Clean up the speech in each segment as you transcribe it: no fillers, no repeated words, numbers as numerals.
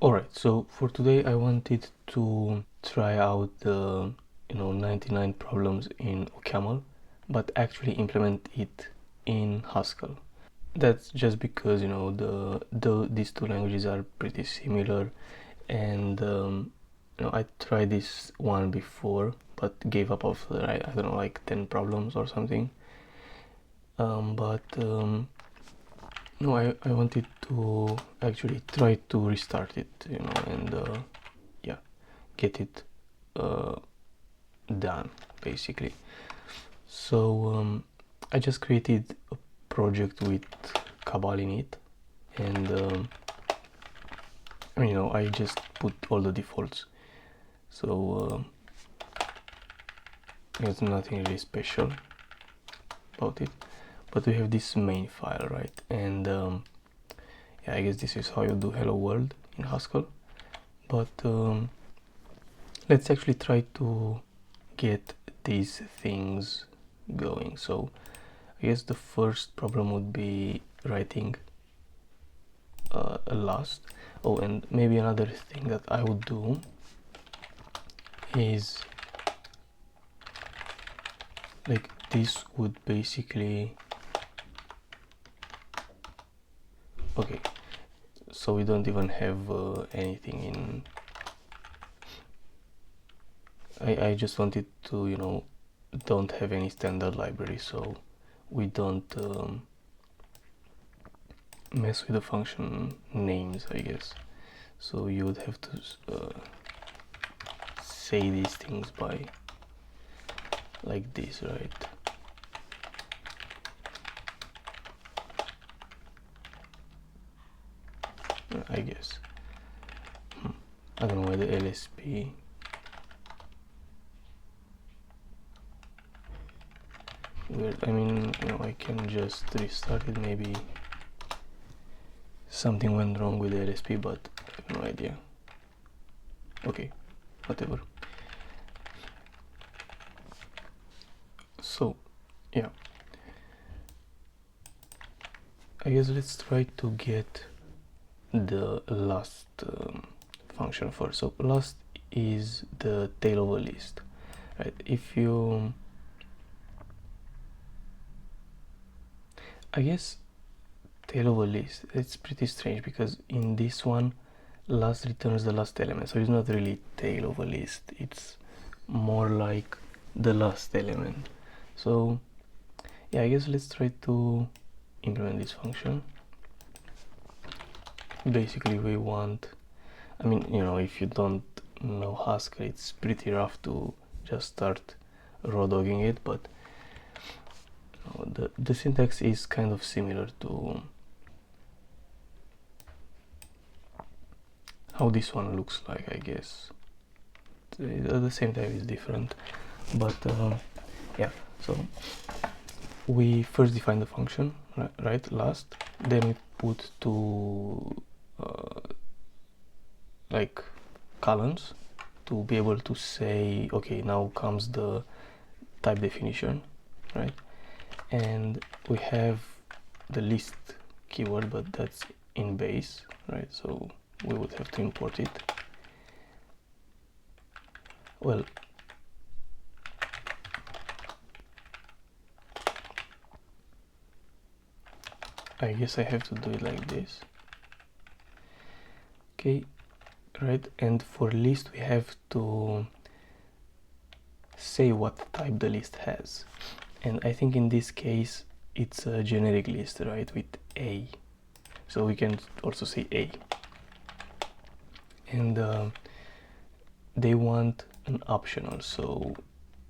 Alright, so for today I wanted to try out the 99 problems in OCaml, but actually implement it in Haskell. That's just because these two languages are pretty similar, and I tried this one before but gave up after I don't know, like 10 problems or something. But no, I wanted to actually try to restart it, and yeah, get it uh, done basically. So I just created a project with Cabal in it, and I just put all the defaults. So there's nothing really special about it, but we have this main file, right? And yeah, I guess this is how you do hello world in Haskell. But let's actually try to get these things going. So I guess the first problem would be writing a last. Oh, and maybe another thing that I would do is like this would basically, okay, so we don't even have anything in. I just wanted to don't have any standard library, so we don't mess with the function names, I guess. So you would have to say these things by like this, right? I guess. I don't know why the LSP. Weird. I mean, I can just restart it. Maybe something went wrong with the LSP, but I have no idea. Okay, whatever. So, yeah. I guess let's try to get the last function first. So last is the tail of a list, right? If you, I guess tail of a list, it's pretty strange because in this one last returns the last element, so it's not really tail of a list, it's more like the last element. So yeah, I guess let's try to implement this function. Basically we want, I mean, if you don't know Haskell, it's pretty rough to just start raw dogging it, but the syntax is kind of similar to how this one looks like, I guess. At the same time it's different, but yeah. So we first define the function, right, last, then we put two like columns to be able to say, okay, now comes the type definition, right? And we have the list keyword, but that's in base, right? So we would have to import it. Well, I guess I have to do it like this. Okay, right? And for list we have to say what type the list has, and I think in this case it's a generic list, right, with A, so we can also say A. And they want an optional, so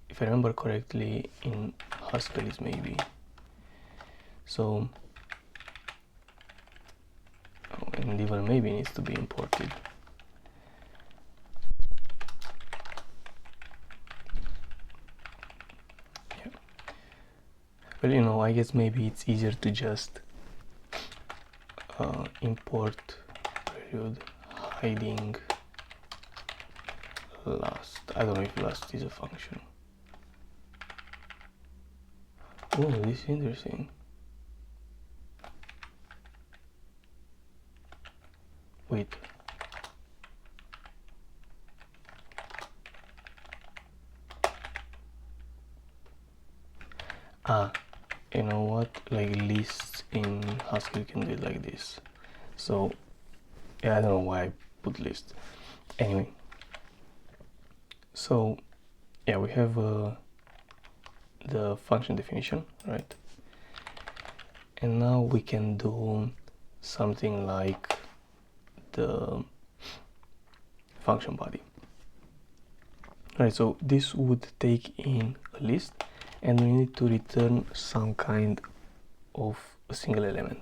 if I remember correctly in Haskell is maybe, so and even maybe needs to be imported. Yeah. Well, I guess maybe it's easier to just import period hiding last. I don't know if last is a function. Oh, this is interesting. Wait, You know what, like lists in Haskell, you can do it like this. So yeah, I don't know why I put list. Anyway, so yeah, we have the function definition, right? And now we can do something like the function body. Right, so this would take in a list and we need to return some kind of a single element.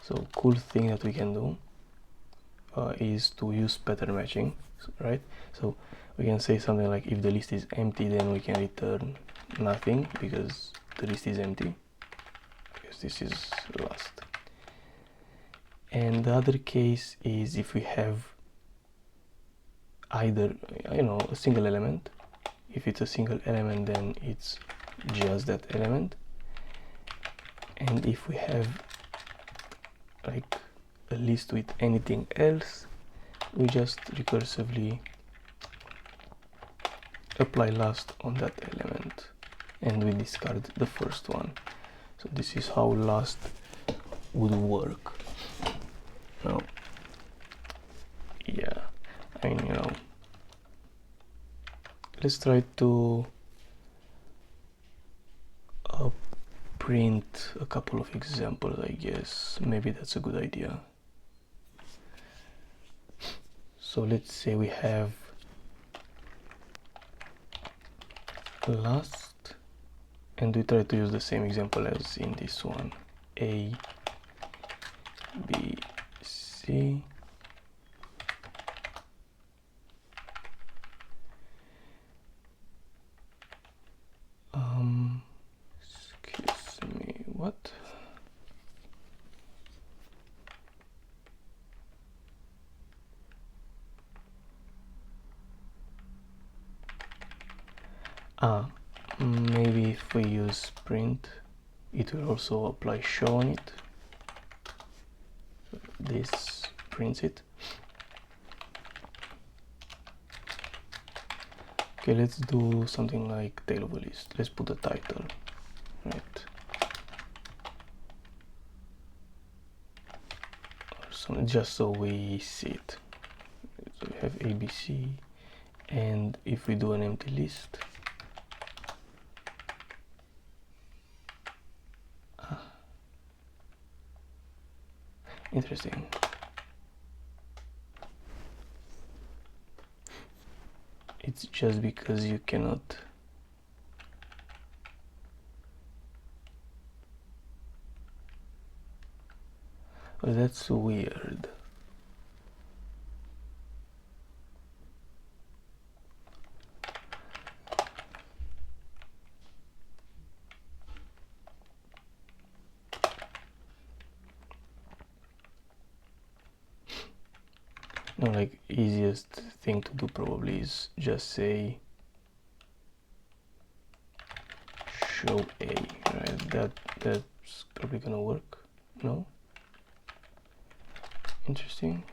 So cool thing that we can do is to use pattern matching, right? So we can say something like if the list is empty, then we can return nothing because the list is empty, because this is last. And the other case is if we have either, you know, a single element. If it's a single element, then it's just that element. And if we have like a list with anything else, we just recursively apply last on that element and we discard the first one. So this is how last would work. Now, yeah, I mean, you know, let's try to print a couple of examples, I guess. Maybe that's a good idea. So let's say we have last, and we try to use the same example as in this one. A, B, C. Excuse me, what? Maybe if we use print, it will also apply show on it. This prints it. Okay, let's do something like tail of a list. Let's put a title, right? Or some, just so we see it. So we have ABC, and if we do an empty list, interesting. It's just because you cannot oh, that's weird. No, like easiest thing to do probably is just say show A, right? That's probably gonna work. No? Interesting.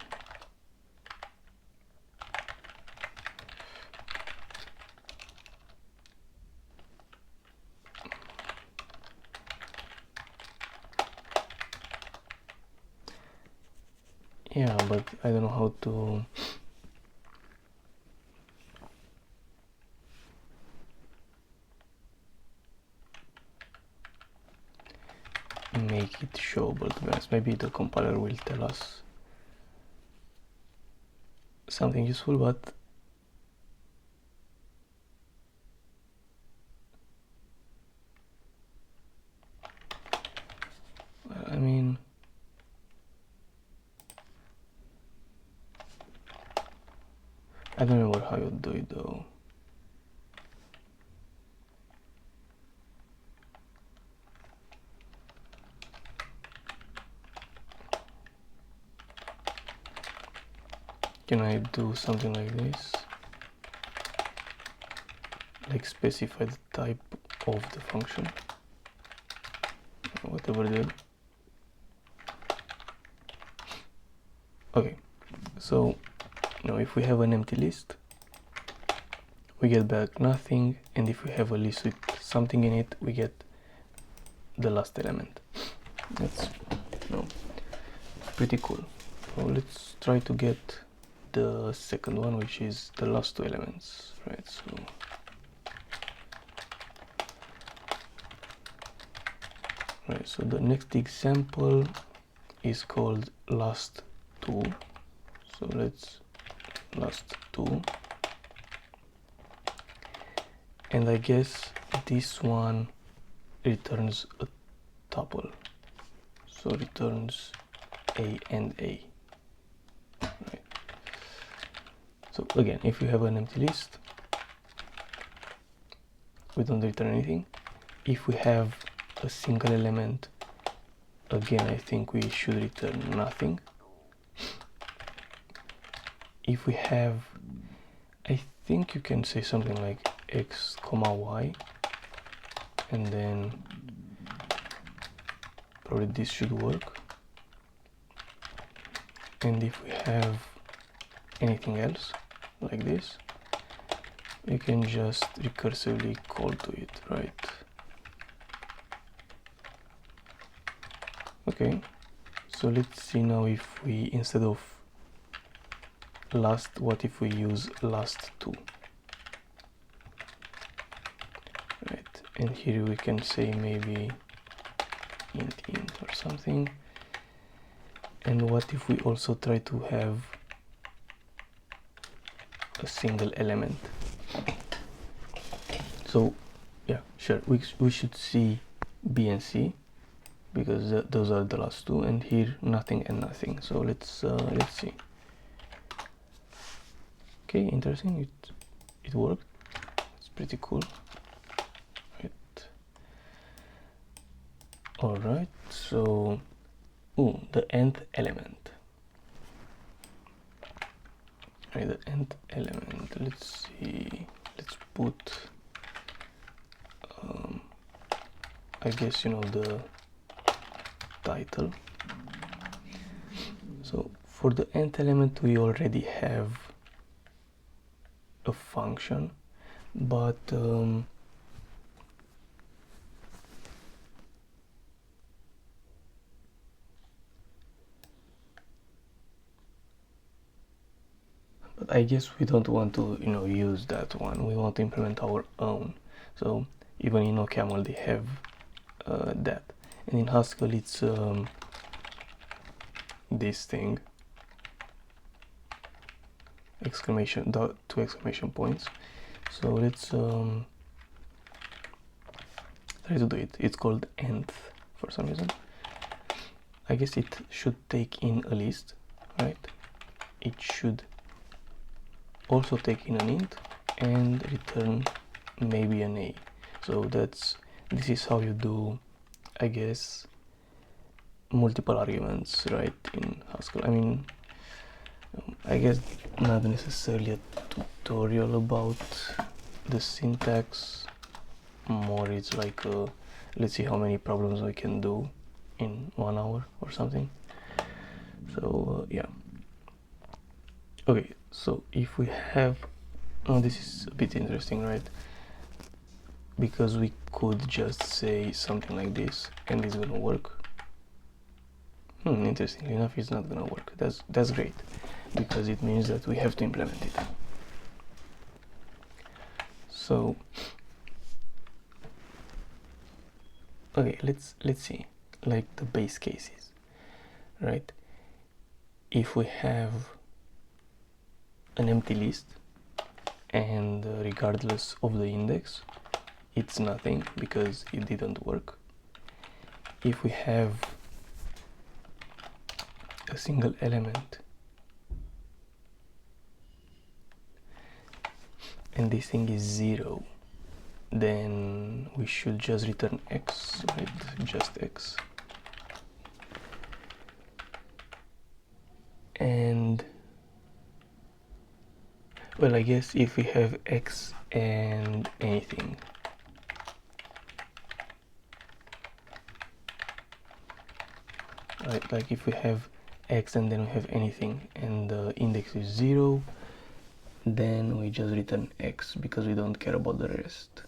Yeah, but I don't know how to make it showable, to be honest. Maybe the compiler will tell us something useful, but I mean, I don't remember how you do it though. Can I do something like this? Like specify the type of the function, whatever it is. Okay, so now if we have an empty list, we get back nothing, and if we have a list with something in it, we get the last element. That's pretty cool. So let's try to get the second one, which is the last two elements, right? So the next example is called last two. So let's last two, and I guess this one returns a tuple, so returns A and A, right? So again, if you have an empty list, we don't return anything. If we have a single element, again, I think we should return nothing. If we have, I think you can say something like x comma y, and then probably this should work. And if we have anything else like this, we can just recursively call to it, right? Okay, so let's see now if we, instead of last, what if we use last two, right? And here we can say maybe int or something. And what if we also try to have a single element? So yeah, sure, we should see B and C, because those are the last two, and here nothing and nothing. So let's see. Okay, interesting. It worked. It's pretty cool, right? All right. So, the nth element. Right, the nth element. Let's see. Let's put. I guess the title. So for the nth element, we already have a function, but I guess we don't want to use that one. We want to implement our own. So even in OCaml they have that, and in Haskell it's this thing, exclamation dot, 2 exclamation points. So let's try to do it. It's called nth for some reason. I guess it should take in a list, right? It should also take in an int and return maybe an A. So this is how you do, I guess, multiple arguments, right, in Haskell. I mean, I guess not necessarily a tutorial about the syntax, more it's like let's see how many problems I can do in 1 hour or something. So yeah. Okay, so if we have, this is a bit interesting, right? Because we could just say something like this and it's gonna work. Interestingly enough, it's not gonna work. That's great, because it means that we have to implement it. So okay, let's see, like, the base cases, right? If we have an empty list and regardless of the index, it's nothing because it didn't work. If we have a single element and this thing is 0, then we should just return x, right? Just x. And well, I guess if we have x and anything, right? Like if we have x and then we have anything and the index is 0, then we just return x because we don't care about the rest.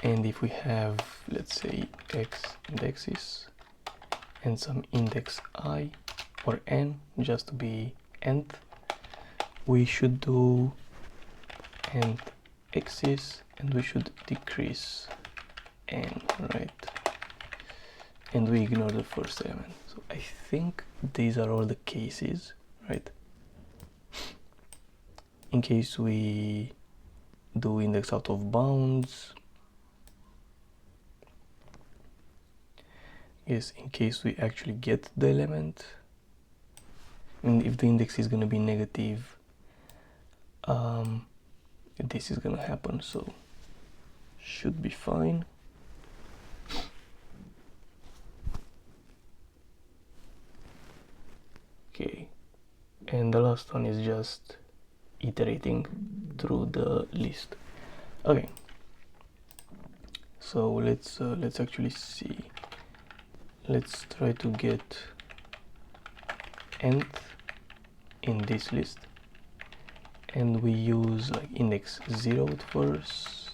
And if we have, let's say, x indexes and some index I or n, just to be nth, we should do nth x's and we should decrease n, right? And we ignore the first element. So I think these are all the cases, right? In case we do index out of bounds, yes, in case we actually get the element, and if the index is going to be negative, this is going to happen, so should be fine. Okay, and the last one is just iterating through the list. Okay, so let's actually see. Let's try to get nth in this list, and we use like index 0 at first.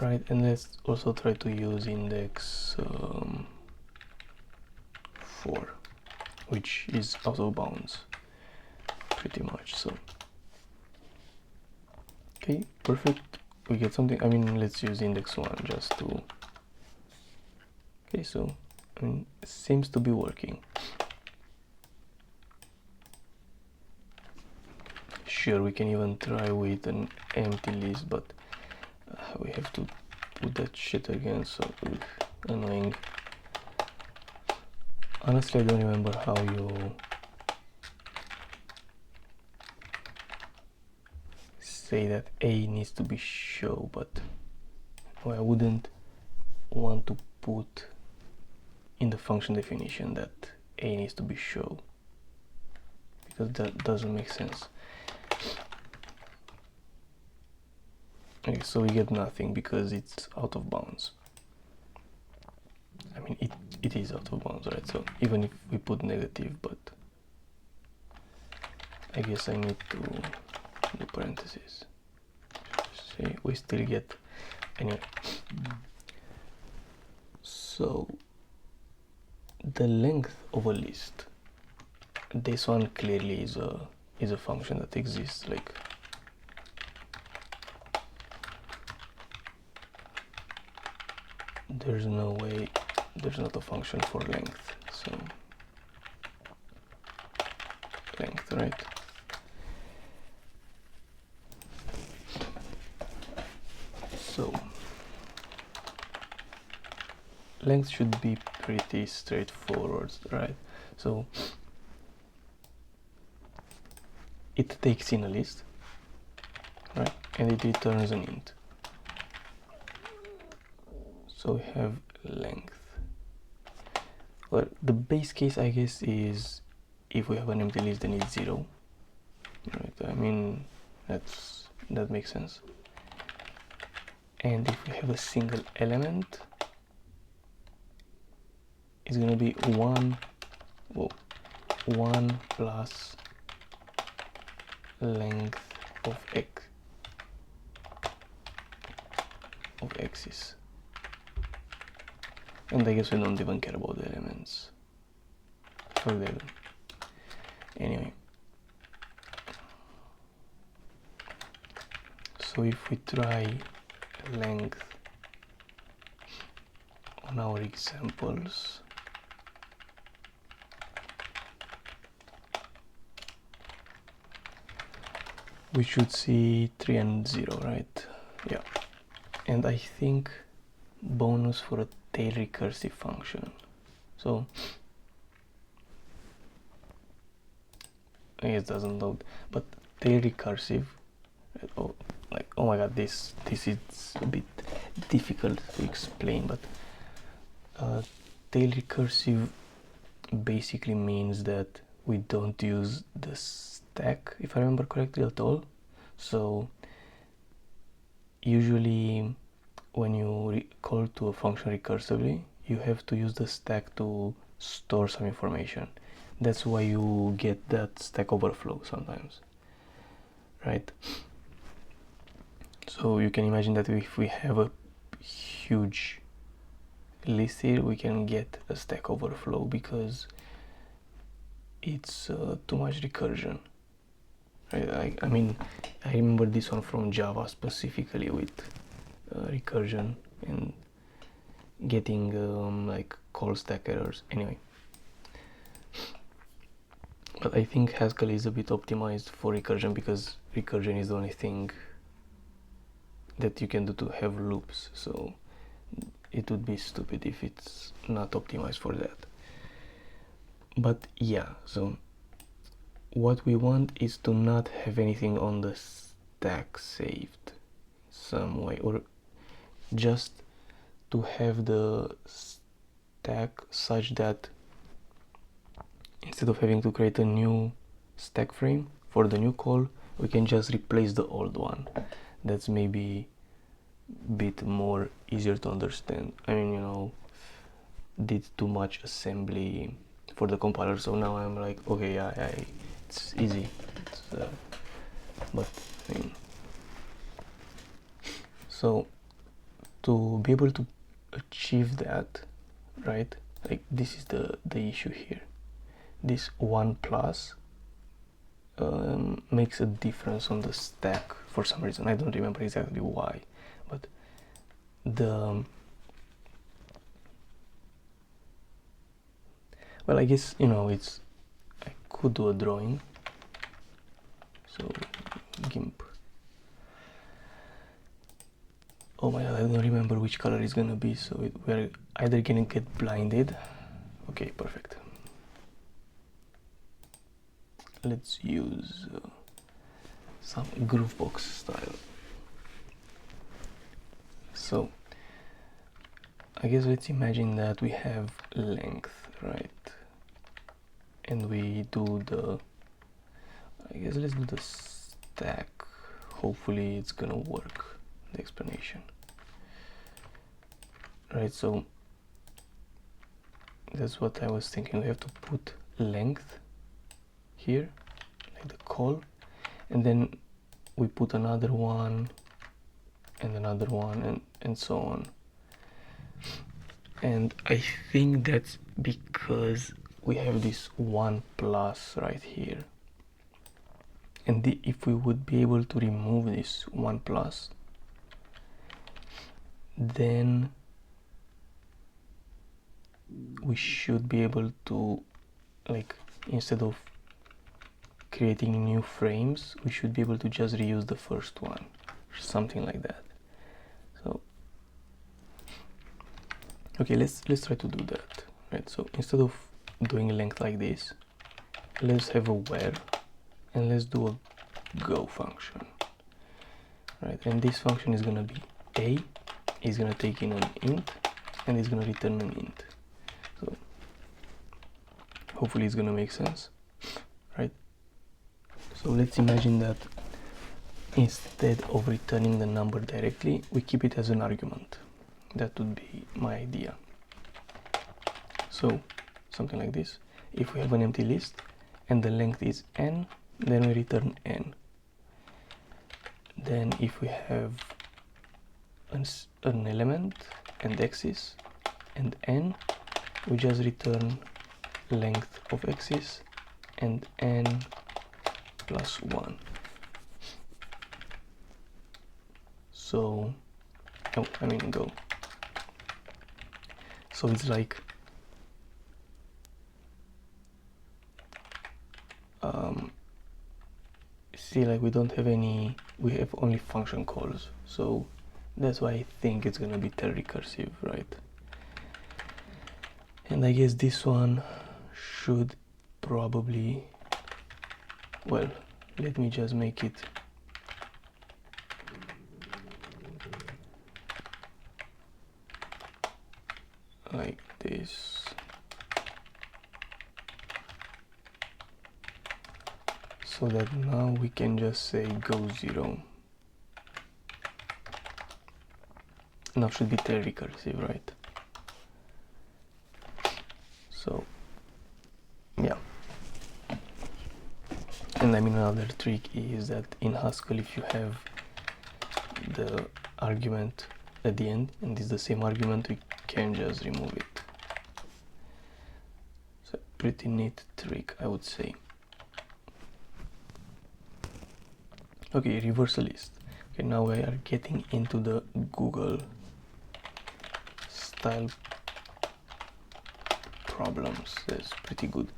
Right, and let's also try to use index 4, which is out of bounds pretty much. So okay, perfect, we get something. I mean, let's use index 1 just to, okay, so I mean, it seems to be working. Sure, we can even try with an empty list, but we have to put that shit again, so annoying. Honestly, I don't remember how you say that A needs to be show, but I wouldn't want to put in the function definition that A needs to be show, because that doesn't make sense. Okay, so we get nothing because it's out of bounds. I mean, it is out of bounds, right? So even if we put negative, but I guess I need to do parentheses. See, we still get, anyway. So the length of a list, this one clearly is a function that exists. Like, there's no way there's not a function for length. So length, right? So length should be pretty straightforward, right? So it takes in a list, right, and it returns an int. So we have length. Well, the base case, I guess, is if we have an empty list, then it's 0, right? I mean, that makes sense. And if we have a single element, it's gonna be 1 plus length of x's. And I guess we don't even care about the elements. Forget them. Anyway. So if we try length on our examples, we should see 3 and 0, right? Yeah. And I think bonus for a tail recursive function. So it doesn't load, but tail recursive, oh, like, oh my god, this is a bit difficult to explain, but tail recursive basically means that we don't use the stack, if I remember correctly, at all. So usually when you call to a function recursively, you have to use the stack to store some information. That's why you get that Stack Overflow sometimes, right? So you can imagine that if we have a huge list here, we can get a Stack Overflow because it's too much recursion. Right? I mean, I remember this one from Java specifically with recursion and getting like call stack errors. Anyway, but I think Haskell is a bit optimized for recursion because recursion is the only thing that you can do to have loops, so it would be stupid if it's not optimized for that. But yeah, so what we want is to not have anything on the stack saved some way, or just to have the stack such that instead of having to create a new stack frame for the new call, we can just replace the old one. That's maybe a bit more easier to understand. I mean, you know, did too much assembly for the compiler, so now I'm like, okay, yeah, it's easy. But I mean, so to be able to achieve that, right? Like this is the issue here. This 1 plus makes a difference on the stack for some reason. I don't remember exactly why, but well, I guess, you know, I could do a drawing. So GIMP. Oh my god, I don't remember which color it's gonna be, so we're either gonna get blinded. Okay, perfect. Let's use some Groovebox style. So I guess let's imagine that we have length, right? And we do I guess let's do the stack. Hopefully it's gonna work, the explanation. Right, so that's what I was thinking. We have to put length here, like the call, and then we put another one and another one and so on. And I think that's because we have this 1 plus right here. And if we would be able to remove this 1 plus, then we should be able to, like, instead of creating new frames, we should be able to just reuse the first one, something like that. So okay, let's try to do that, right? So instead of doing length like this, let's have a where, and let's do a go function, right? And this function is gonna be a is gonna take in an int and it's gonna return an int. So hopefully it's gonna make sense, right? So let's imagine that instead of returning the number directly, we keep it as an argument. That would be my idea. So something like this. If we have an empty list and the length is n, then we return n. Then if we have an element and axis and n, we just return length of axis and n plus 1. So, oh, I mean go. So it's like see, like we don't have any, we have only function calls, so that's why I think it's gonna be tail recursive, right? And I guess this one should probably, well, let me just make it like this. So that now we can just say go 0. Now should be tail recursive, right? So yeah, And I mean, another trick is that in Haskell, if you have the argument at the end and it's the same argument, we can just remove it. It's a pretty neat trick, I would say. Okay, reverse a list. Okay, now we are getting into the Google style problems. That's pretty good.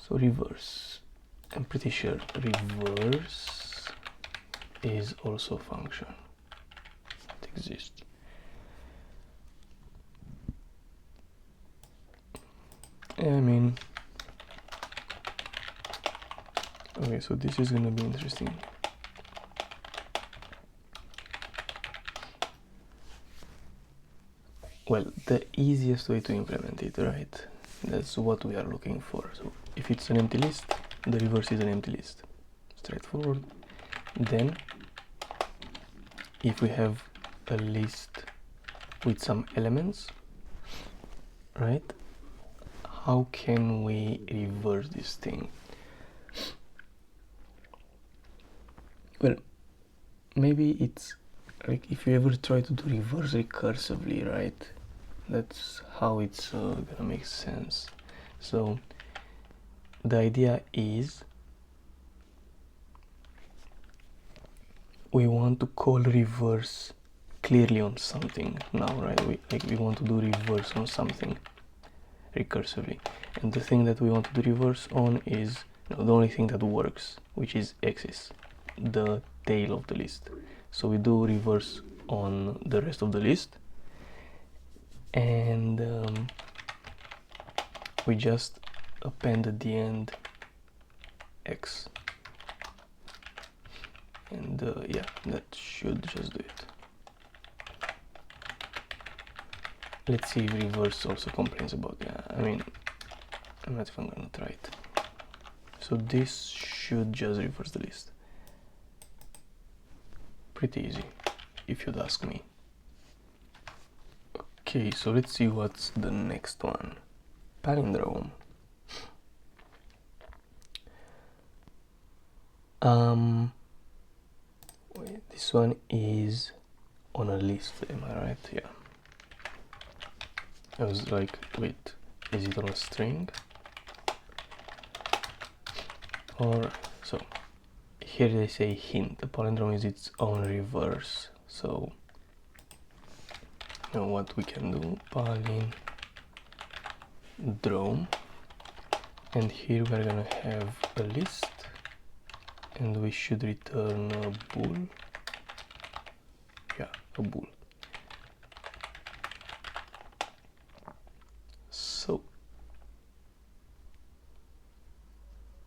So reverse, I'm pretty sure reverse is also a function that exists. I mean, okay, so this is gonna be interesting. Well, the easiest way to implement it, right? That's what we are looking for. So if it's an empty list, the reverse is an empty list. Straightforward. Then, if we have a list with some elements, right? How can we reverse this thing? Well, maybe it's like if you ever try to do reverse recursively, right? That's how it's gonna make sense. So the idea is we want to call reverse clearly on something now, right? We want to do reverse on something recursively, and the thing that we want to do reverse on is the only thing that works, which is axis, the tail of the list. So we do reverse on the rest of the list, and we just append at the end x, and yeah, that should just do it. Let's see if reverse also complains about, yeah, I mean, I'm not even gonna try it. So this should just reverse the list. Pretty easy, if you'd ask me. Okay, so let's see what's the next one. Palindrome. Wait, this one is on a list, am I right? Yeah. I was like, wait, is it on a string? Or, so, here they say hint, the palindrome is its own reverse. So, you know what we can do, palindrome, and here we're gonna have a list, and we should return a bool. Yeah, a bool. So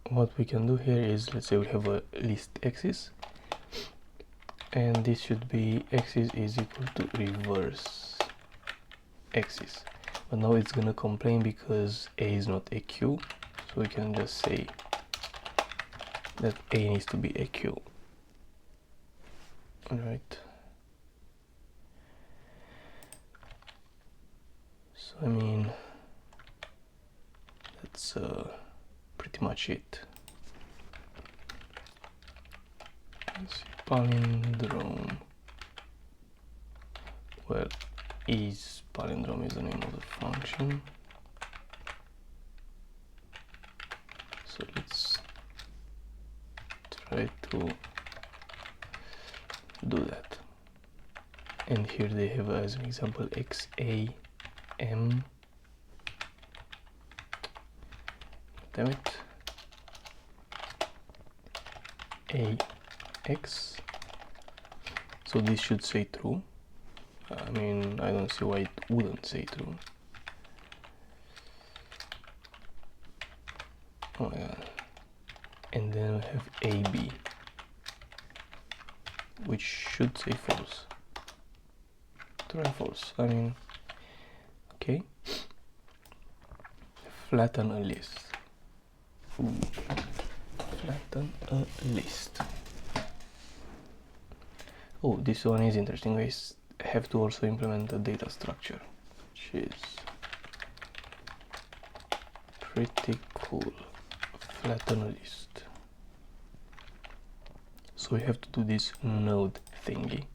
what we can do here is, let's say we have a list axis, and this should be axis is equal to reverse axis. But now it's gonna complain because a is not a q, so we can just say that a needs to be a q. Alright. So I mean, that's pretty much it. Let's see, palindrome. Well, is palindrome is the name of the function. So let's try to do that. And here they have as an example XAM. Damn it. AX. So this should say true. I mean, I don't see why it wouldn't say true. Oh my god. And then we have AB, which should say false. True and false. I mean, okay. Flatten a list. Ooh. Flatten a list. Oh, this one is interesting. We have to also implement a data structure, which is pretty cool. flatten list. So we have to do this node thingy.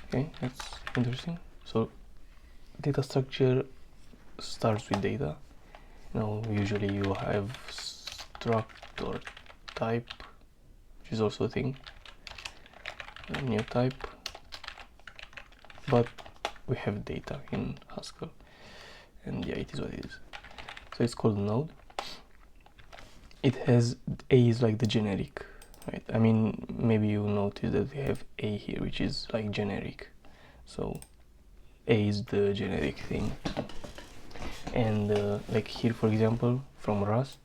Okay, that's interesting. So data structure starts with data. Usually you have struct or type, which is also a thing, a new type, but we have data in Haskell, and yeah, it is what it is. So it's called node. It has A is like the generic, right? I mean, maybe you notice that we have A here, which is like generic. So A is the generic thing. And like here, for example, from Rust,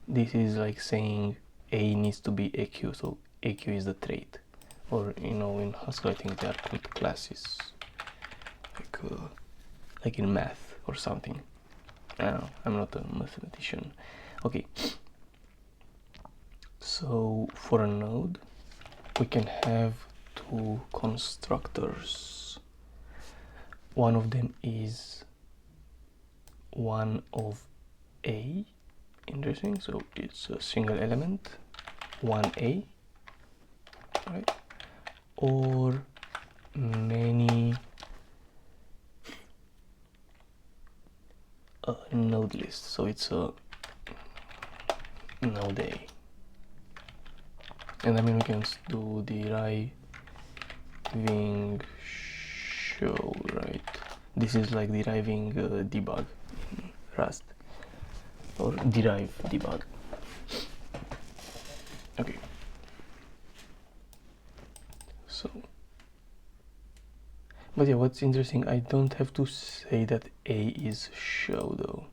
this is like saying A needs to be AQ, so AQ is the trait. Or in Haskell I think they are called classes, like in math or something. I don't know, I'm not a mathematician. Okay, so for a node we can have two constructors. One of them is one of A. Interesting, so it's a single element, 1A, right? Or many node list, so it's a node A. And I mean we can do deriving show, right? This is like deriving debug in Rust, or derive debug. Okay, so but yeah, what's interesting, I don't have to say that A is show though.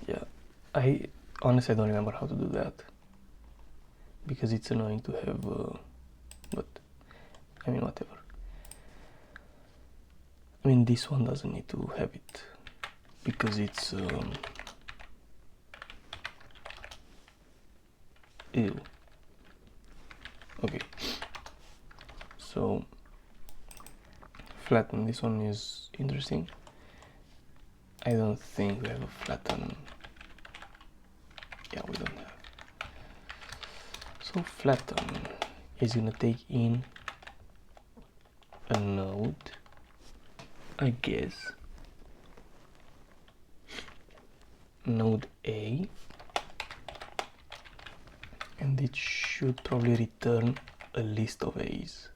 Yeah, I honestly don't remember how to do that, because it's annoying to have but I mean whatever. I mean this one doesn't need to have it because it's ew. Okay, so flatten, this one is interesting. I don't think we have a flatten. Yeah, we don't have. So flatten is gonna take in a node, I guess, node A, and it should probably return a list of A's.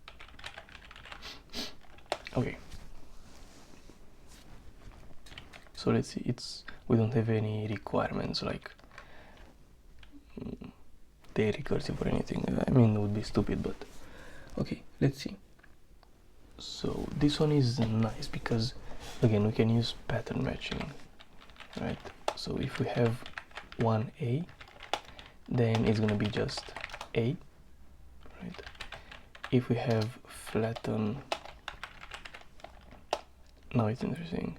Okay, so let's see, we don't have any requirements like they're recursive or anything. I mean, it would be stupid, but okay, let's see. So this one is nice because again we can use pattern matching, right? So if we have 1A, then it's gonna be just A, right? If we have flatten, now it's interesting.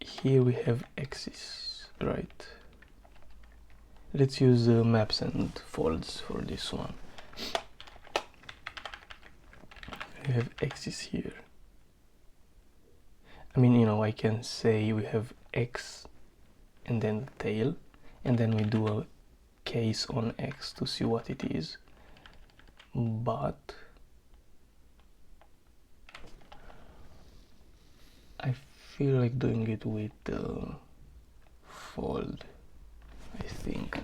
Here we have axis, right? Let's use maps and folds for this one. We have axis here. I mean, I can say we have X and then the tail, and then we do a case on X to see what it is, but I feel like doing it with fold, I think.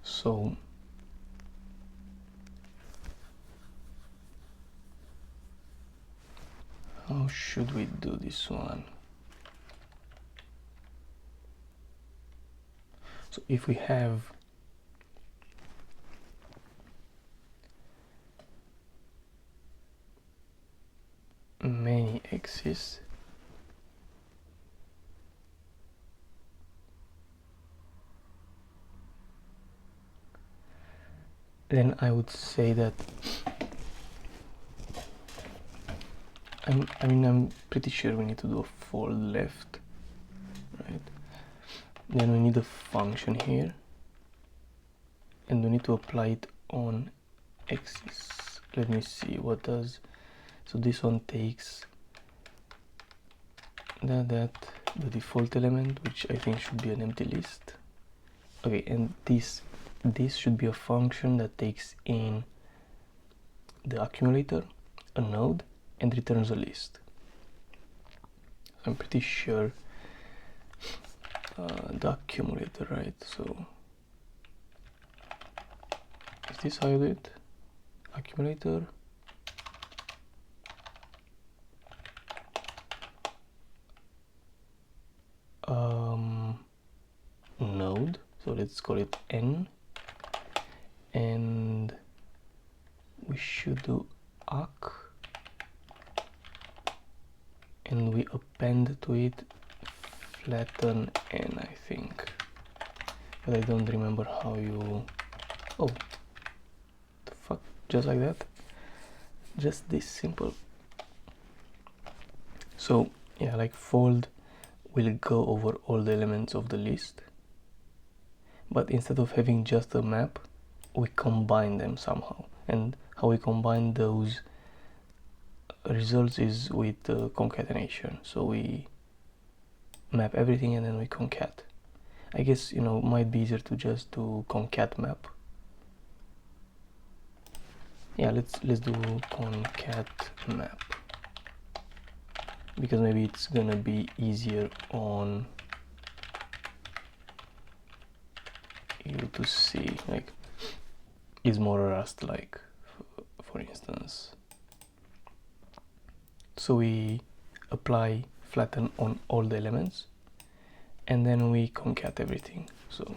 So how should we do this one? So if we have many axes, then I would say that I'm pretty sure we need to do a fold left, right? Then we need a function here, and we need to apply it on axis. Let me see, what does So this one takes the default element, which I think should be an empty list. Okay, and this should be a function that takes in the accumulator, a node, and returns a list. I'm pretty sure the accumulator, right? So is this how you do it? Accumulator. Node, so let's call it n, and we should do acc, and we append to it flatten n, I think, but I don't remember how you, oh, the fuck, just like that, just this simple. So yeah, like fold will go over all the elements of the list, but instead of having just a map, we combine them somehow. And how we combine those results is with concatenation. So we map everything and then we concat. I guess, you know, it might be easier to just do concat map. Yeah, let's do concat map, because maybe it's gonna be easier on you to see, like, is more Rust like, for instance. So we apply flatten on all the elements and then we concat everything. So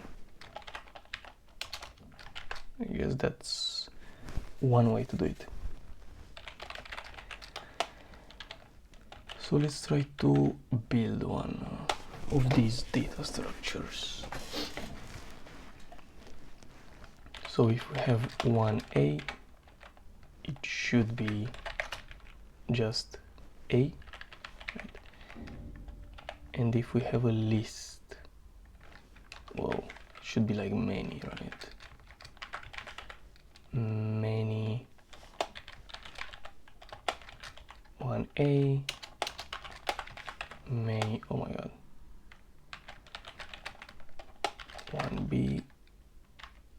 I guess that's one way to do it. So let's try to build one of these data structures. So if we have 1A, it should be just A, right? And if we have a list, well, it should be like many, right? Many 1A, many, oh my god, 1B,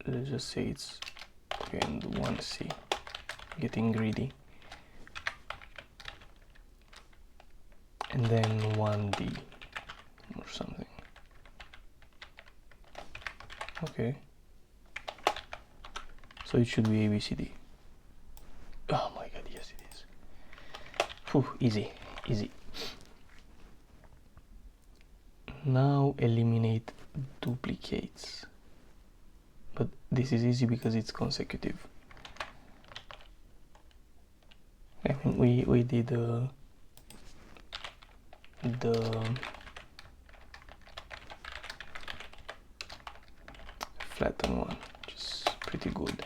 let's just say it's, and 1C, getting greedy, and then 1D or something. Okay, so it should be ABCD. Oh my god, yes it is. Whew, easy, easy. Now eliminate duplicates, but this is easy because it's consecutive. I mean, we did the flatten one, which is pretty good.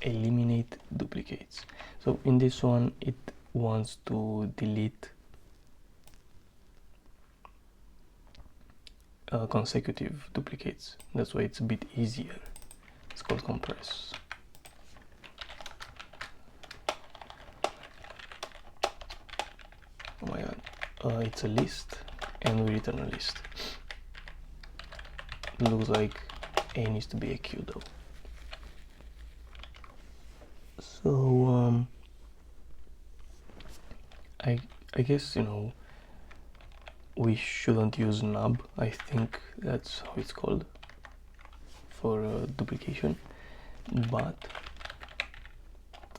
Eliminate duplicates. So in this one, it wants to delete consecutive duplicates. That's why it's a bit easier. It's called compress. Oh my god, it's a list and we return a list. It looks like A needs to be a queue though. So I guess, you know, we shouldn't use nub. I think that's how it's called for duplication, but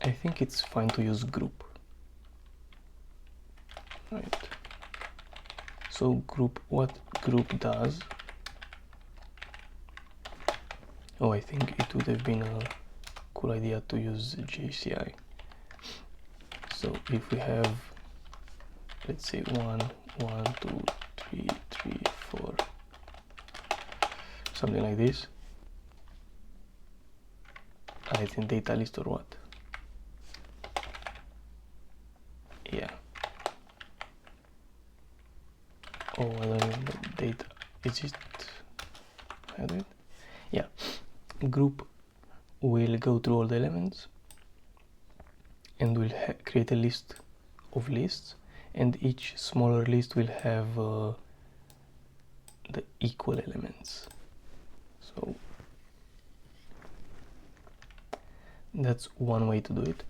I think it's fine to use group, right? So group, what group does, oh, I think it would have been a cool idea to use JCI. So if we have, let's say 1, 1, 2, 3, 3, 4, something like this, and it's in data list or what? Yeah. Oh, I don't remember data. Is it? I do it. Yeah. Group will go through all the elements and we'll create a list of lists, and each smaller list will have the equal elements. So that's one way to do it.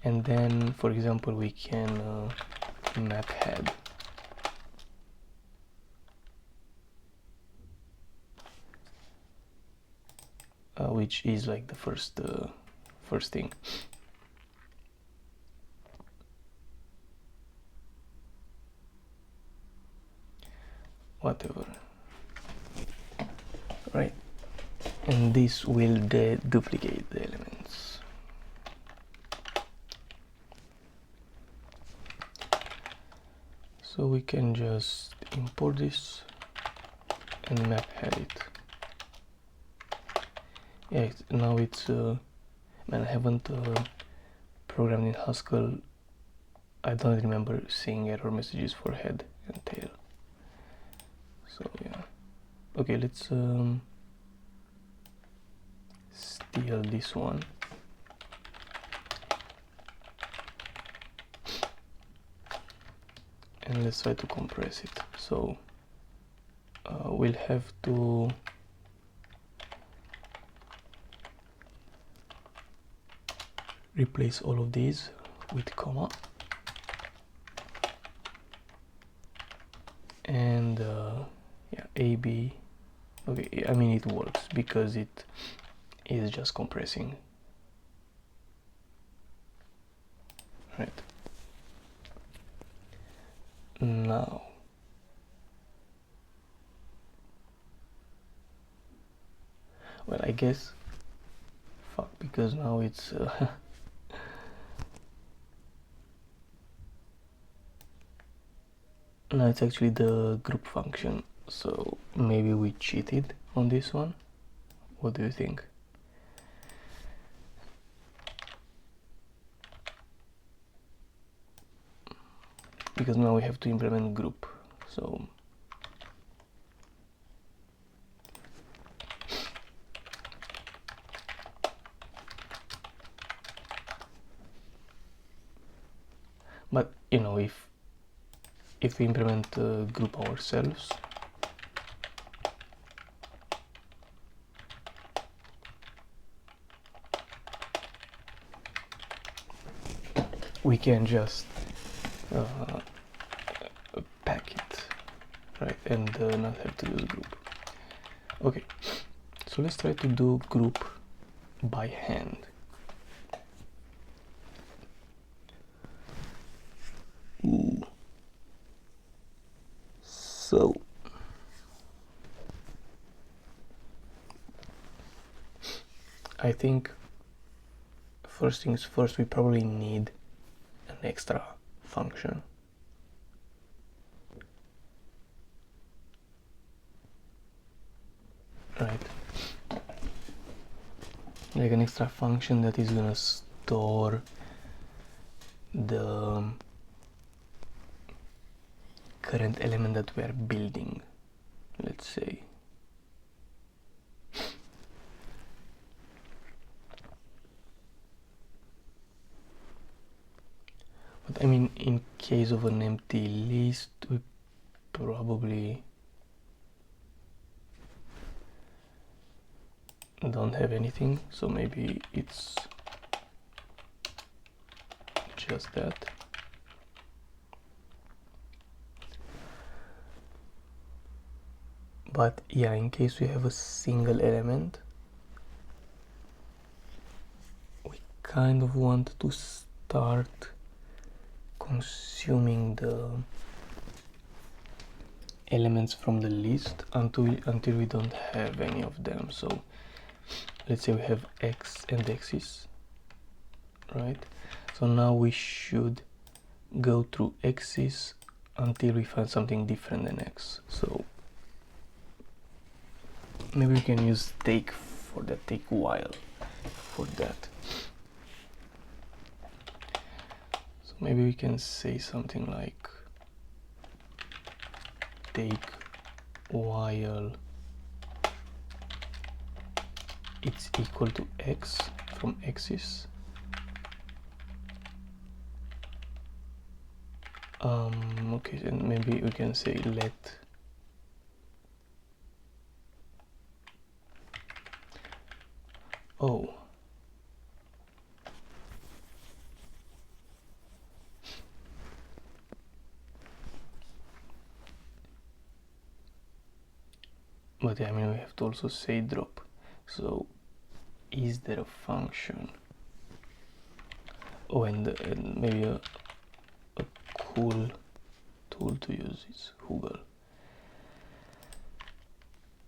And then, for example, we can map head. Which is like the first thing. Whatever. Right. And this will duplicate the elements. So we can just import this and map head it. Yeah, now it's man, I haven't programmed in Haskell. I don't remember seeing error messages for head and tail. So yeah, okay, let's steal this one. And let's try to compress it. So we'll have to replace all of these with comma, and yeah, AB. Okay, I mean it works because it is just compressing. Right. Now well, I guess fuck, because now it's now it's actually the group function, so maybe we cheated on this one. What do you think? Because now we have to implement group, so but you know, if we implement group ourselves, we can just pack it, right, and not have to use group. Okay, so let's try to do group by hand. Ooh. So I think first things first, we probably need an extra function. Right, like an extra function that is gonna store the current element that we are building, let's say. But I mean, in case of an empty list, we probably don't have anything, so maybe it's just that. But yeah, in case we have a single element, we kind of want to start consuming the elements from the list until we don't have any of them. So let's say we have x and x's, right? So now we should go through x's until we find something different than x. So maybe we can use take for that, take while for that. So maybe we can say something like take while it's equal to x from x's, Okay, then maybe we can say let oh but yeah, I mean we have to also say drop. So is there a function? Oh, and maybe a cool tool to use is Google.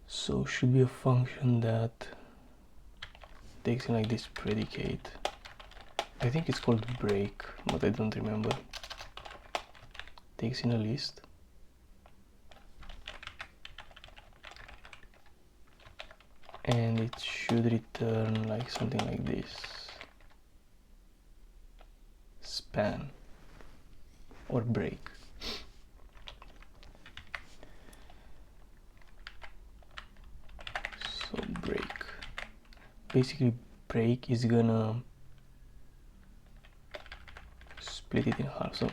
So should be a function that takes in like this predicate. I think it's called break, but I don't remember. Takes in a list. And it should return like something like this. Span or break. So break. Basically break is gonna split it in half. So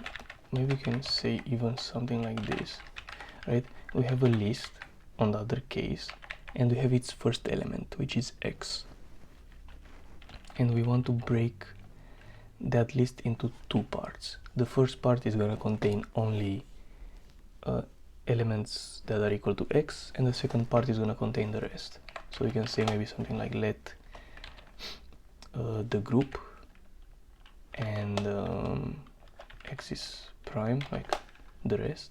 maybe we can say even something like this, right? We have a list on the other case and we have its first element, which is x, and we want to break that list into two parts. The first part is going to contain only elements that are equal to x, and the second part is going to contain the rest. So we can say maybe something like let the group and x is prime, like the rest,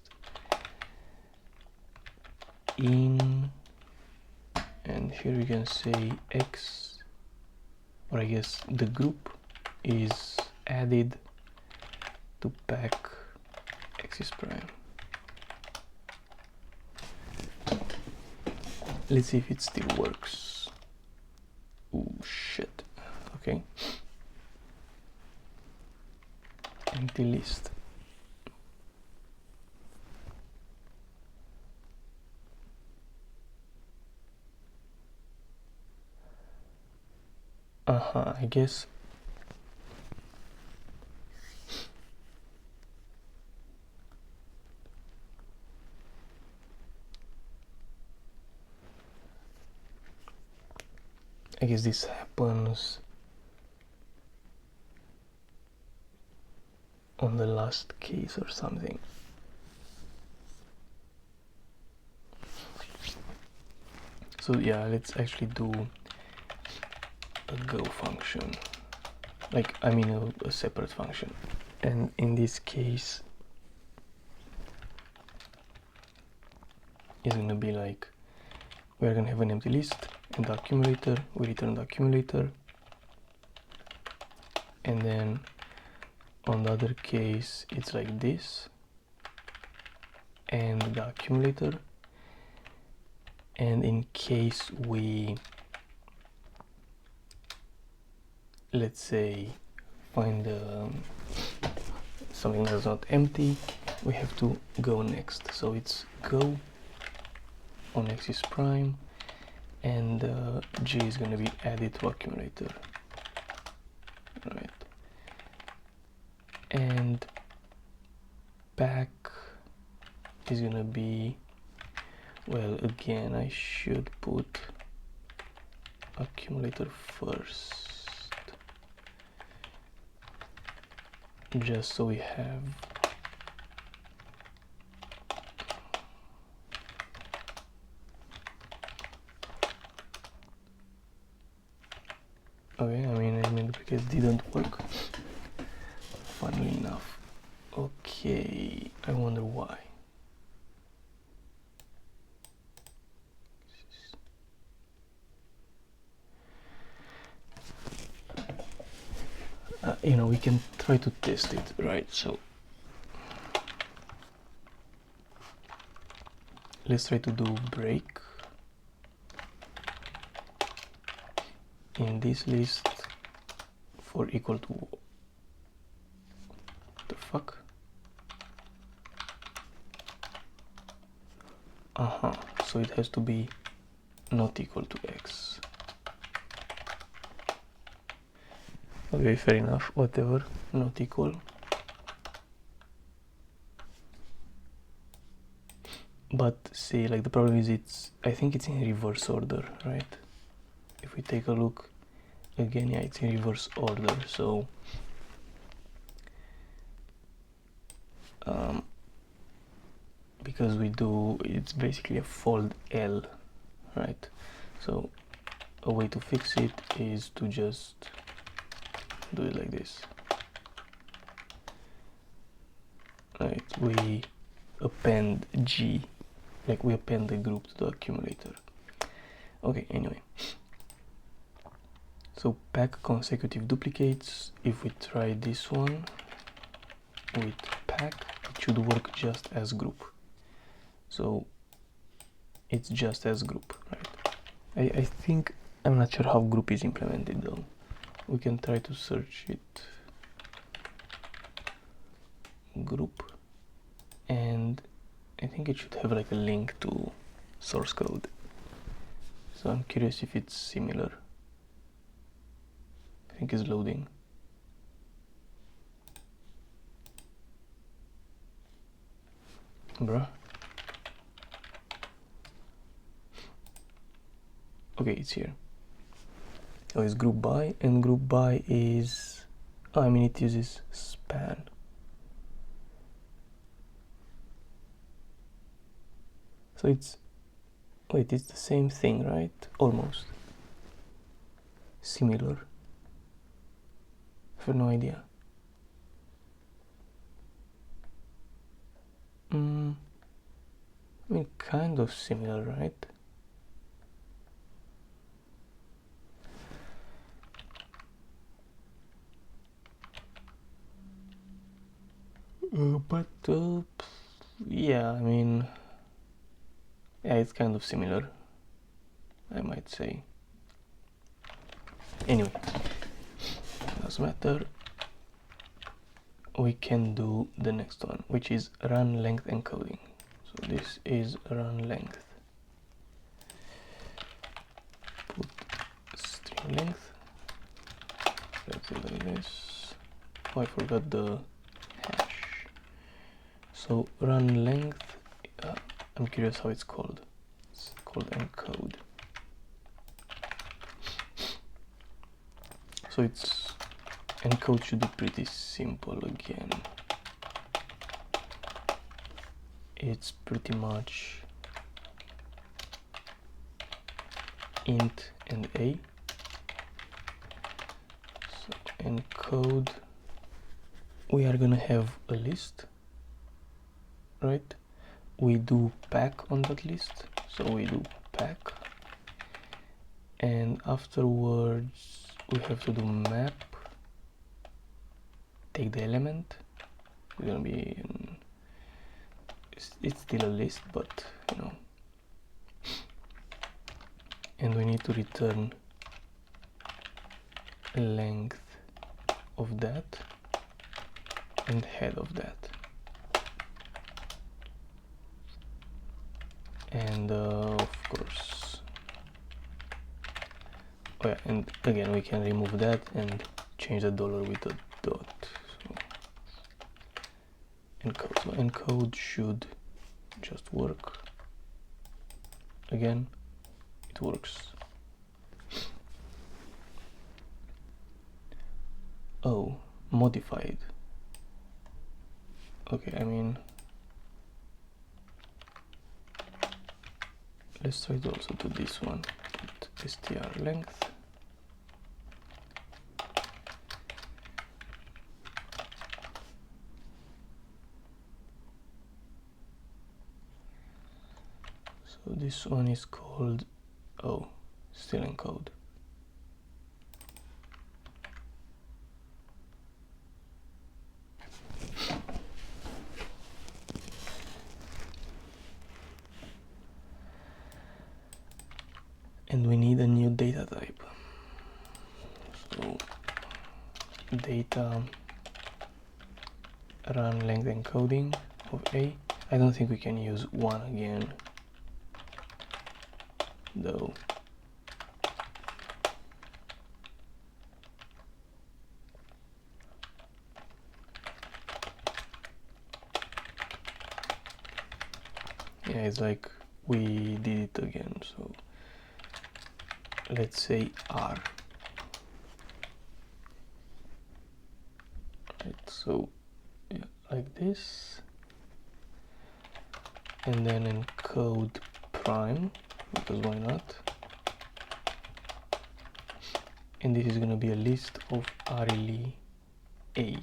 in, and here we can say x, or I guess the group is added to pack x is prime. Let's see if it still works. Oh shit. Okay. Empty list. I guess this happens on the last case or something. So yeah, let's actually do a go function, like I mean a separate function, and in this case it's gonna be like we're gonna have an empty list, and the accumulator, we return the accumulator, and then on the other case it's like this, and the accumulator, and in case we, let's say, find something that's not empty, we have to go next. So it's go on x is prime, and j is going to be added to accumulator, right? And pack is going to be, well, again I should put accumulator first, just so we have okay. I mean because it didn't work, funnily enough. Okay, I wonder why. We can try to test it, right? So let's try to do break in this list for equal to the fuck. So it has to be not equal to x. Okay, fair enough, whatever, not equal. but see, like the problem is I think it's in reverse order, right? If we take a look again, yeah, it's in reverse order, so because it's basically a fold L, right? So a way to fix it is to just do it like this, right? We append G, like we append the group to the accumulator. Okay, anyway, so pack consecutive duplicates. If we try this one with pack, it should work just as group. So it's just as group, right? I think, I'm not sure how group is implemented though. We can try to search it, group, and I think it should have like a link to source code. So I'm curious if it's similar. I think it's loading. Bruh. Okay, it's here. Oh, it's group by, and group by is, oh, I mean it uses span. So it's, wait, it's the same thing, right? Almost. Similar. I have no idea. I mean, kind of similar, right? But yeah, I mean, yeah, it's kind of similar, I might say. Anyway, doesn't matter. We can do the next one, which is run length encoding. So this is run length. Put string length. Let's do like this. Oh, I forgot the hash. So run length. I'm curious how it's called. It's called encode. So it's encode should be pretty simple again. It's pretty much int and a. So encode, we are gonna have a list, right? We do pack on that list, so we do pack, and afterwards we have to do map, take the element. It's gonna be it's still a list, but you know, and we need to return length of that and head of that, and of course, oh yeah, and again we can remove that and change the dollar with a dot. So encode, so encode should just work. Again, it works. Oh, modified. Okay, I mean, let's try to also do this one. Put str length. So this one is called, oh, still encode. And we need a new data type. So data run length encoding of a. I don't think we can use one again though. Yeah, yeah, it's like we did it again. So let's say R. Right, so yeah, like this, and then encode prime, because why not? And this is going to be a list of RLE A.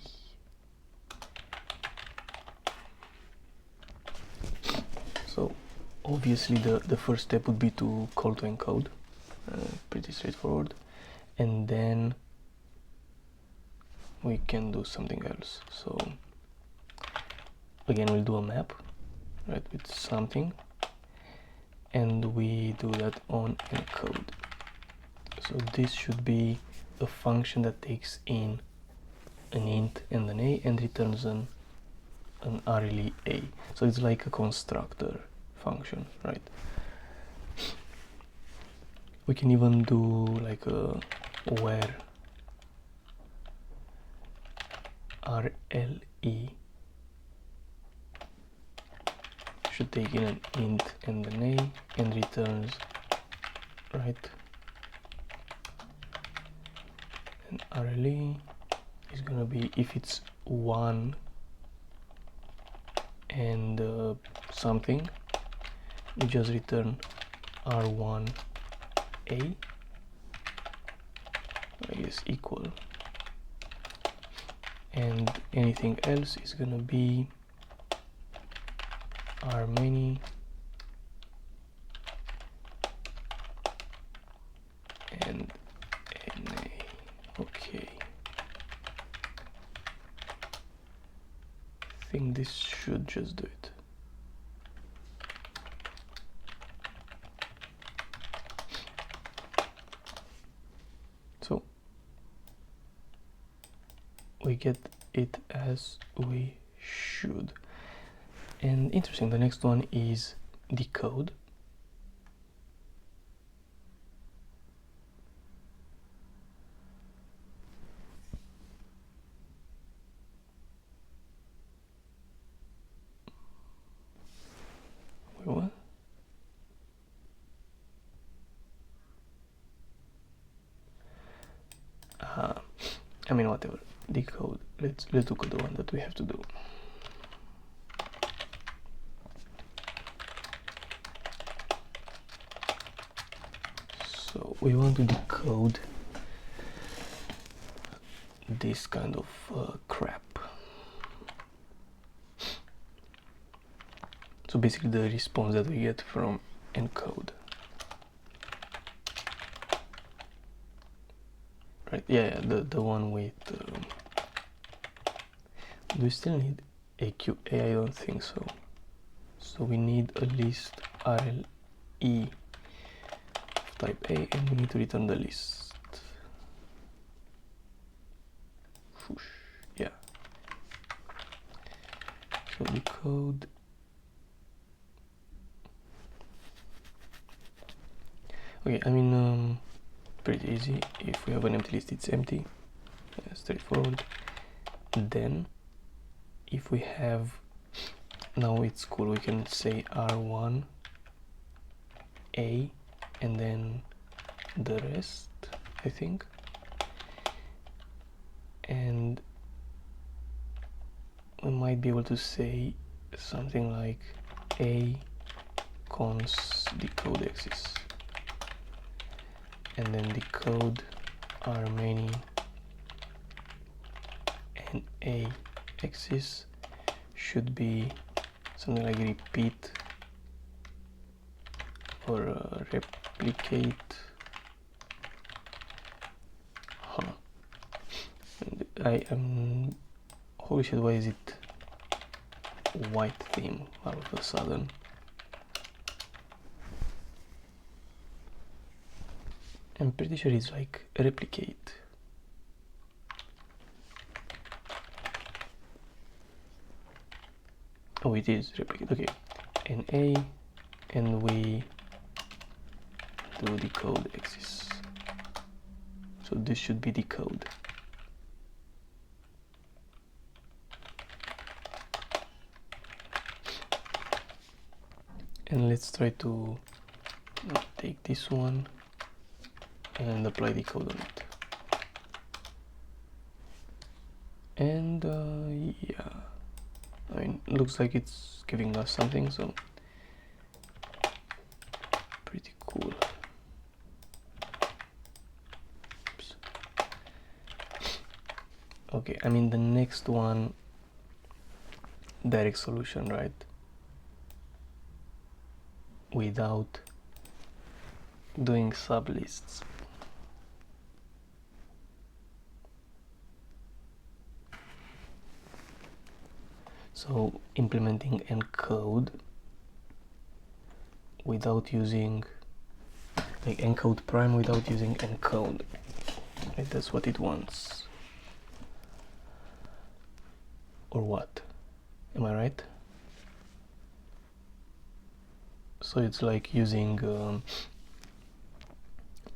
So obviously the first step would be to call to encode, pretty straightforward, and then we can do something else. So again, we'll do a map, right, with something, and we do that on encode. So this should be a function that takes in an int and an a and returns an RLE a. So it's like a constructor function, right? We can even do like a where RLE should take in an int and an a and returns, right? And RLE is gonna be, if it's 1 and something, we just return R1 A, I guess, equal, and anything else is gonna be R many and NA. Okay, I think this should just do it. So we get it as we should. And interesting, the next one is decode. Wait, what? I mean, whatever. Decode. Let's look at the one that we have to do. So we want to decode this kind of crap. So basically the response that we get from encode. Right, yeah, the one with do we still need AQA? I don't think so. So we need a list RLE of type A, and we need to return the list. Whoosh. Yeah. So decode. Okay, I mean, pretty easy. If we have an empty list, it's empty. Yeah, straightforward. Then if we have, now it's cool, we can say R1 A and then the rest, I think, and we might be able to say something like A cons decode axis, and then decode R many and A axis should be something like repeat or replicate. And I am, holy shit, why is it white theme all of a sudden? I'm pretty sure it's like replicate. Oh, it is replicate. Okay, and A, and we do decode axis. So this should be decode. And let's try to take this one and apply the code on it. And yeah, I mean, looks like it's giving us something, so pretty cool. Oops. Okay, I mean, the next one, direct solution, right? Without doing sublists. So implementing encode without using, like, encode prime without using encode. Like, that's what it wants. Or what? Am I right? So it's like using,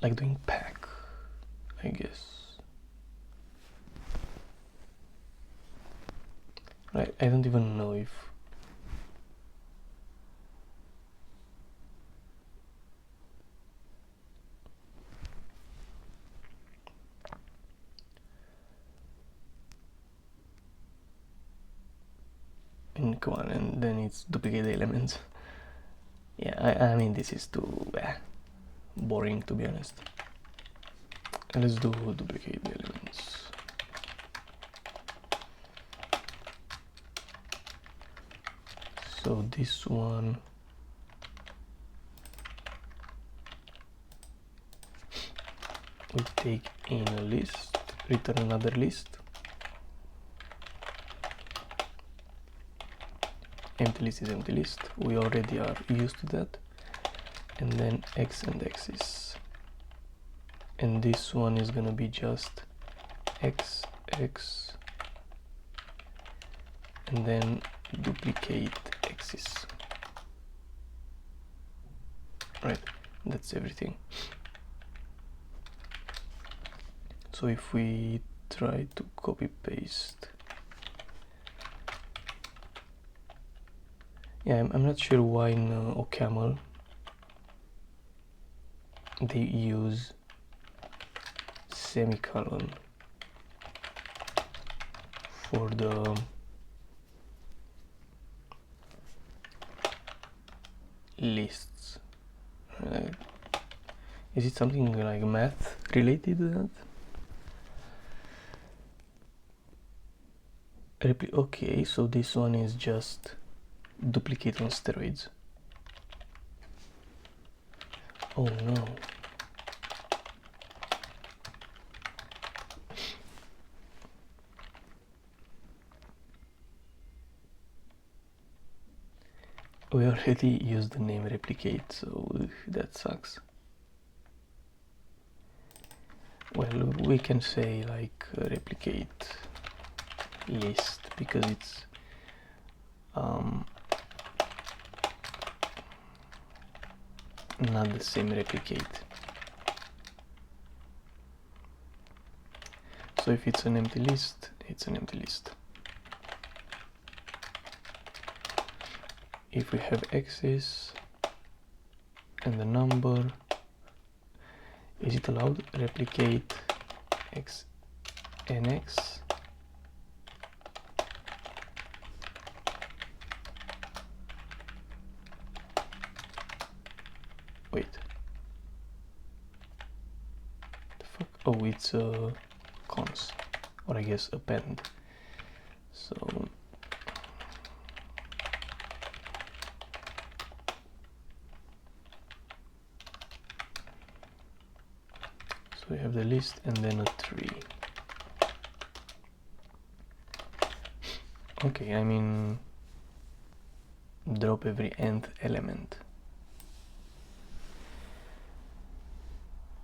like doing pack, I guess. Right, I don't even know if and come on, and then it's duplicate the elements. Yeah, I mean, this is too boring, to be honest. And let's do duplicate the elements. So this one, we take in a list, return another list, empty list is empty list, we already are used to that, and then x and axis, and this one is gonna be just x, x, and then duplicate axis. Right, that's everything. So if we try to copy paste, yeah, I'm not sure why in OCaml they use semicolon for the lists. Is it something like math related to that? Okay, so this one is just duplicate on steroids. Oh no. We already used the name replicate, so that sucks. Well, we can say like replicate list because it's not the same replicate. So if it's an empty list, it's an empty list. If we have axis and the number, is it allowed? Replicate x and x. Wait. The fuck? Oh, it's cons, or I guess append. So we have the list and then a tree. Okay, I mean, drop every nth element.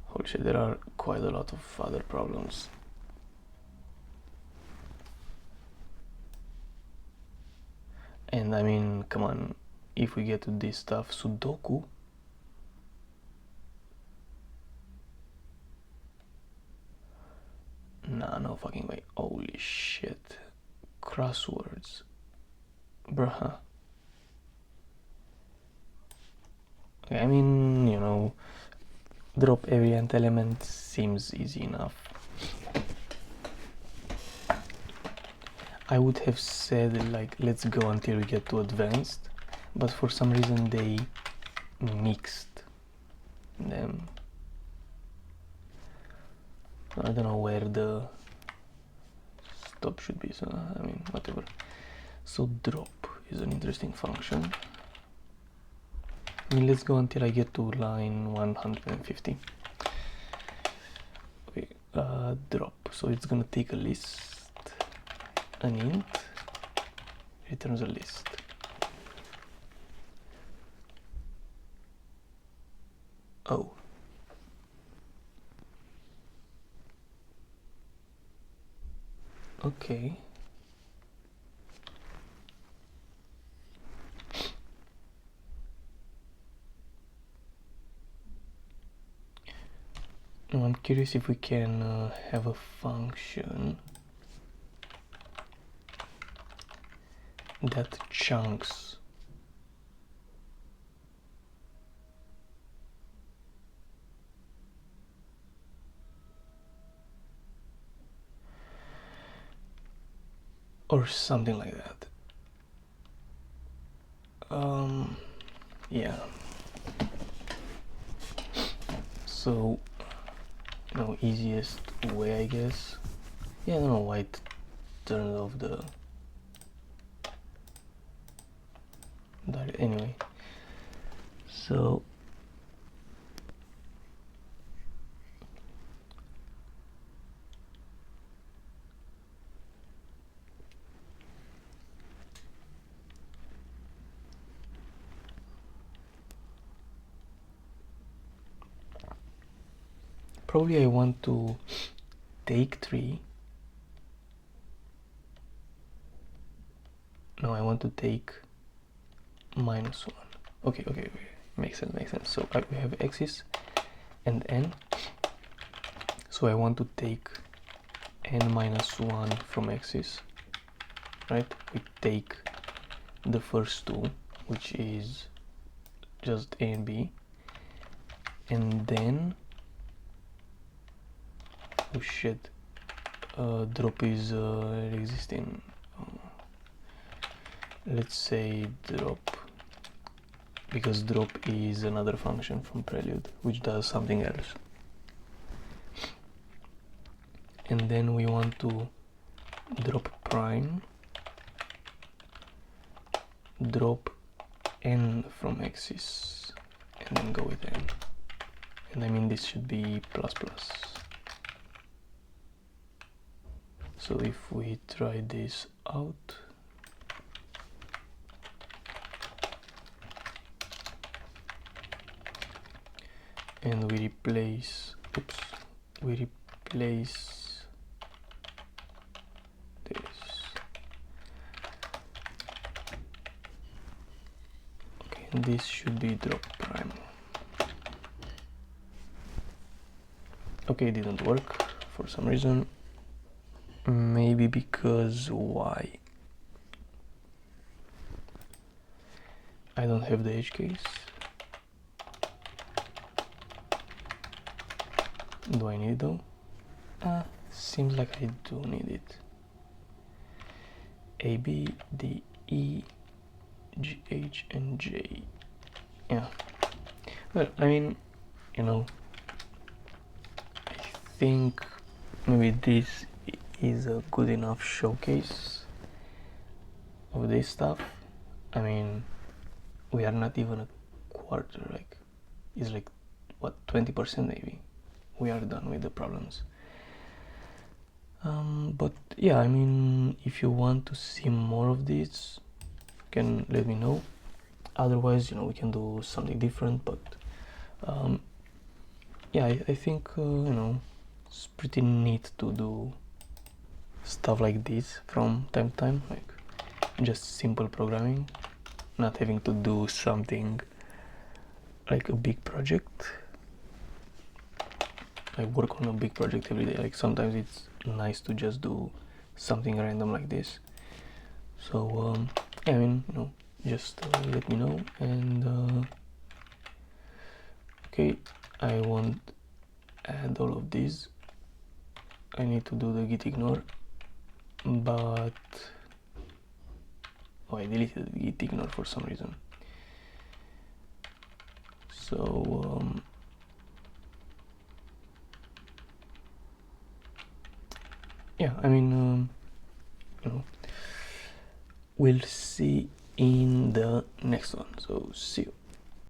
Holy shit, there are quite a lot of other problems. And I mean, come on, if we get to this stuff, Sudoku. Nah, no fucking way. Holy shit. Crosswords. Bruh. Okay, I mean, you know, drop every nth element seems easy enough. I would have said like let's go until we get to advanced, but for some reason they mixed them. I don't know where the stop should be, so I mean whatever. So drop is an interesting function. I mean, let's go until I get to line 150. Okay, drop. So it's gonna take a list, an int, returns a list. Oh. Okay. Now I'm curious if we can have a function that chunks or something like that. Yeah. So, you know, easiest way, I guess. Yeah, I don't know why it turned off the. Anyway, so probably I want to take 3. No, I want to take -1. Okay, makes sense. So we have axis and n. So I want to take n-1 from axis, right? We take the first two, which is just a and b, and then oh shit, drop is existing. Let's say drop, because drop is another function from prelude which does something else. And then we want to drop prime, drop n from axis, and then go with n. And I mean this should be plus plus. So if we try this out, and we replace, we replace this. Okay, and this should be drop prime. Okay, it didn't work for some reason. Maybe because why? I don't have the edge case. Do I need it though? Seems like I do need it. A, B, D, E, G, H, and J. Yeah. Well, I mean, you know, I think maybe this is a good enough showcase of this stuff. I mean, we are not even a quarter, like, it's like, what, 20% maybe. We are done with the problems. But yeah, I mean, if you want to see more of this, you can let me know. Otherwise, you know, we can do something different, but yeah, I think, you know, it's pretty neat to do stuff like this from time to time, like just simple programming, not having to do something like a big project, like work on a big project every day. Like sometimes it's nice to just do something random like this. So yeah, I mean, you know, just let me know, and Okay, I won't add all of these. I need to do the git ignore, but oh, I deleted the git ignore for some reason. So yeah, I mean, you know, we'll see in the next one. So see you.